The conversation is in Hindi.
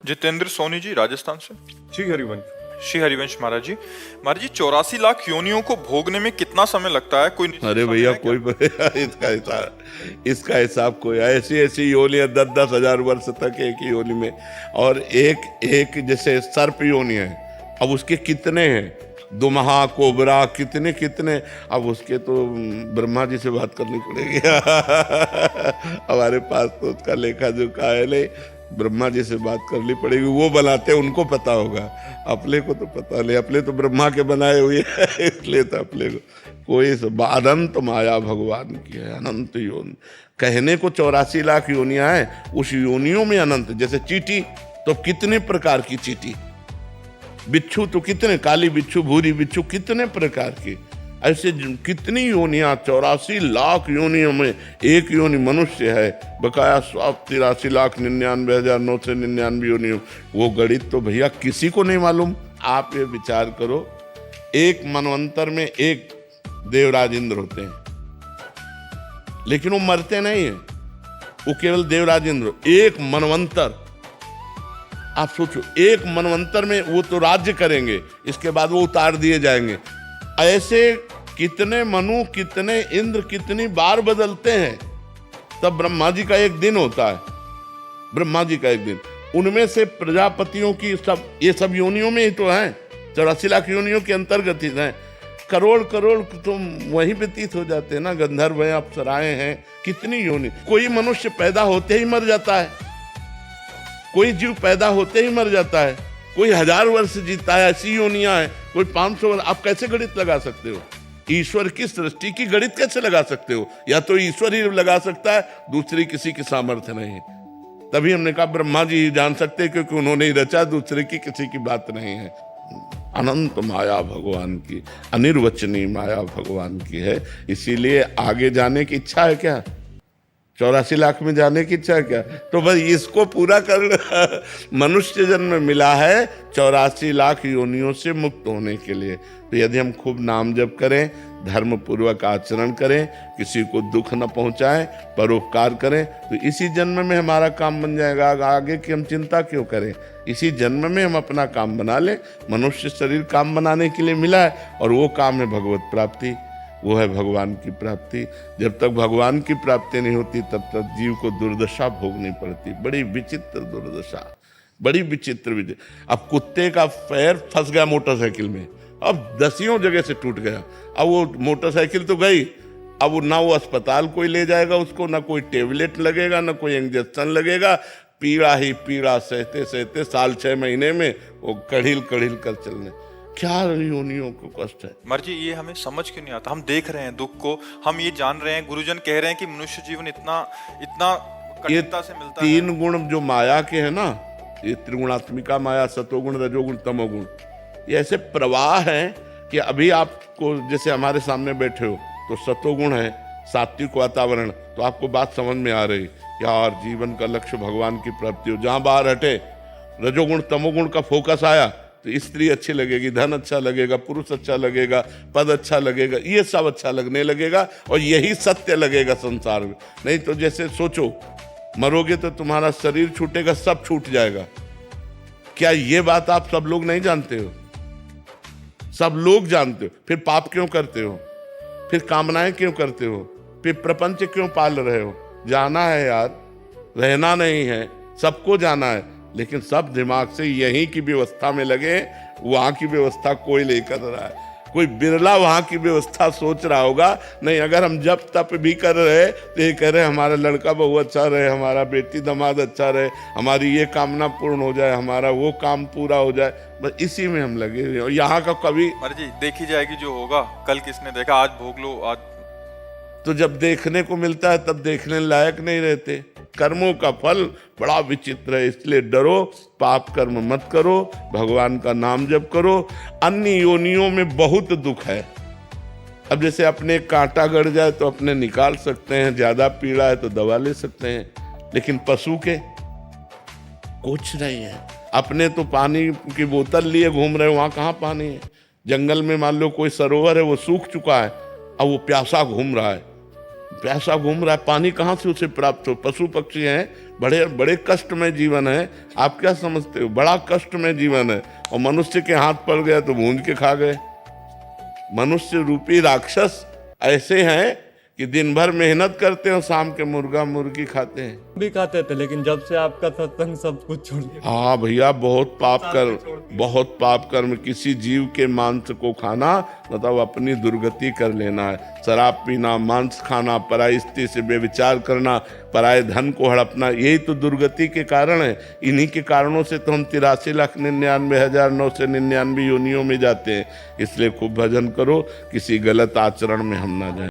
जितेंद्र सोनी जी राजस्थान से। श्री हरिवंश। श्री हरिवंश महाराज जी, 84 लाख योनियों को भोगने में कितना समय लगता है? कोई निश्चित अरे समय भैया है क्या? इसका हिसाब कोई ऐसी ऐसी योनियां 10-10 हजार वर्ष तक एक ही योनि में, और एक जैसे सर्प योनि है, अब उसके कितने हैं, दुमहा, कोबरा, कितने कितने, अब उसके तो ब्रह्मा जी से बात करनी पड़ेगी हमारे पास तो उसका लेखा जोखा है नहीं, ब्रह्मा जी से बात करनी पड़ेगी, वो बनाते हैं, उनको पता होगा, अपने को तो पता नहीं, अपने तो ब्रह्मा के बनाए हुए इसलिए तो अपने को कोई अनंत माया भगवान की है, अनंत योनि। कहने को 84 लाख योनियां हैं, उस योनियों में अनंत, जैसे चींटी तो कितने प्रकार की चींटी, बिच्छू तो कितने, काली बिच्छू, भूरी बिच्छू, कितने प्रकार की, ऐसे कितनी योनियां, 84 लाख योनियों में एक योनि मनुष्य है, बकाया 83,99,999 योनियों। वो गणित तो भैया किसी को नहीं मालूम। आप ये विचार करो, एक मनवंतर में एक देवराज इंद्र होते हैं, लेकिन वो मरते नहीं है, वो केवल देवराज इंद्र, एक मनवंतर। आप सोचो, एक मनवंतर में वो तो राज्य करेंगे, इसके बाद वो उतार दिए जाएंगे। ऐसे कितने मनु, कितने इंद्र, कितनी बार बदलते हैं। तब ब्रह्मा जी का एक दिन होता है, ब्रह्मा जी का एक दिन, उनमें से प्रजापतियों की सब, ये सब योनियों में ही तो हैं, 84 लाख योनियों के अंतर्गत ही हैं। करोड़ करोड़ तो वहीं व्यतीत हो जाते हैं ना, गंधर्व हैं, अप्सराएं हैं, कितनी योनि। कोई मनुष्य पैदा होते ही मर जाता है, कोई जीव पैदा होते ही मर जाता है, कोई 1000 वर्ष जीता है, ऐसी योनियां हैं, कोई 500 वर्ष। आप कैसे गणित लगा सकते हो? ईश्वर की सृष्टि की गणित कैसे लगा सकते हो? या तो ईश्वर ही लगा सकता है, दूसरी किसी की सामर्थ्य नहीं। तभी हमने कहा ब्रह्मा जी ही जान सकते हैं, क्योंकि उन्होंने ही रचा, दूसरे की किसी की बात नहीं है। अनंत माया भगवान की, अनिर्वचनीय माया भगवान की है। इसीलिए आगे जाने की इच्छा है क्या? 84 लाख में जाने की इच्छा है क्या? तो बस इसको पूरा कर मनुष्य जन्म मिला है 84 लाख योनियों से मुक्त होने के लिए। तो यदि हम खूब नाम जप करें, धर्म पूर्वक आचरण करें, किसी को दुख न पहुंचाएं, परोपकार करें, तो इसी जन्म में हमारा काम बन जाएगा। आगे की हम चिंता क्यों करें? इसी जन्म में हम अपना काम बना लें। मनुष्य शरीर काम बनाने के लिए मिला है, और वो काम है भगवत प्राप्ति, वो है भगवान की प्राप्ति। जब तक भगवान की प्राप्ति नहीं होती, तब तक जीव को दुर्दशा भोगनी पड़ती, बड़ी विचित्र दुर्दशा, बड़ी विचित्र। अब कुत्ते का पैर फंस गया मोटरसाइकिल में, अब 10 जगह से टूट गया, अब वो मोटरसाइकिल तो गई, अब वो ना वो अस्पताल कोई ले जाएगा उसको, ना कोई टेबलेट लगेगा, ना कोई इंजेक्शन लगेगा, पीड़ा ही पीड़ा सहते सहते साल 6 महीने में वो कढ़िल कढ़िल कर चलने। क्या योनियों को कष्ट है। मर्जी, ये हमें समझ क्यों नहीं आता? हम देख रहे हैं दुख को, हम ये जान रहे हैं, गुरुजन कह रहे हैं कि मनुष्य जीवन इतना इतना कठिनता से मिलता है। 3 गुण जो माया के है ना, ये त्रिगुणात्मिका माया, सतोगुण, रजोगुण, तमोगुण, ये ऐसे प्रवाह हैं कि अभी आपको, जैसे हमारे सामने बैठे हो तो सतोगुण है, सात्विक वातावरण, तो आपको बात समझ में आ रही, यार जीवन का लक्ष्य भगवान की प्राप्ति हो। जहां बाहर हटे, रजोगुण तमोगुण का फोकस आया, तो स्त्री अच्छी लगेगी, धन अच्छा लगेगा, पुरुष अच्छा लगेगा, पद अच्छा लगेगा, ये सब अच्छा लगने लगेगा, और यही सत्य लगेगा संसार में। नहीं तो जैसे सोचो, मरोगे तो तुम्हारा शरीर छूटेगा, सब छूट जाएगा। क्या ये बात आप सब लोग नहीं जानते हो? सब लोग जानते हो। फिर पाप क्यों करते हो? फिर कामनाएं क्यों करते हो? फिर प्रपंच क्यों पाल रहे हो? जाना है यार, रहना नहीं है, सबको जाना है, लेकिन सब दिमाग से यहीं की व्यवस्था में लगे। वहां की व्यवस्था कोई नहीं कर रहा है, कोई बिरला वहां की व्यवस्था सोच रहा होगा। नहीं, अगर हम जब तप भी कर रहे तो ये कह रहे हमारा लड़का बहू अच्छा रहे, हमारा बेटी दामाद अच्छा रहे, हमारी ये कामना पूर्ण हो जाए, हमारा वो काम पूरा हो जाए, बस इसी में हम लगे। यहाँ का कभी मर्जी देखी जाएगी, जो होगा कल किसने देखा, आज भोग लो। आज तो जब देखने को मिलता है तब देखने लायक नहीं रहते। कर्मों का फल बड़ा विचित्र है, इसलिए डरो, पाप कर्म मत करो, भगवान का नाम जप करो। अन्य योनियों में बहुत दुख है। अब जैसे अपने कांटा गड़ जाए तो अपने निकाल सकते हैं, ज्यादा पीड़ा है तो दवा ले सकते हैं, लेकिन पशु के कुछ नहीं है। अपने तो पानी की बोतल लिए घूम रहे हो, वहां कहाँ पानी है? जंगल में मान लो कोई सरोवर है, वो सूख चुका है, अब वो प्यासा घूम रहा है, प्यासा घूम रहा है, पानी कहाँ से उसे प्राप्त हो? पशु पक्षी हैं, बड़े बड़े कष्ट में जीवन है। आप क्या समझते हो? बड़ा कष्ट में जीवन है, और मनुष्य के हाथ पड़ गया तो भूंज के खा गए। मनुष्य रूपी राक्षस ऐसे हैं कि दिन भर मेहनत करते हैं और शाम के मुर्गा मुर्गी खाते हैं। भी खाते थे, लेकिन जब से आपका सत्संग सब कुछ छोड़ दिया। हाँ भैया, बहुत पाप कर्म किसी जीव के मांस को खाना मतलब अपनी दुर्गति कर लेना है। शराब पीना, मांस खाना, पराई स्त्री से व्यभिचार करना, पराये धन को हड़पना, यही तो दुर्गति के कारण है। इन्हीं के कारणों से तो हम 83,99,999 योनियों में जाते हैं। इसलिए खूब भजन करो, किसी गलत आचरण में हम ना जाएं।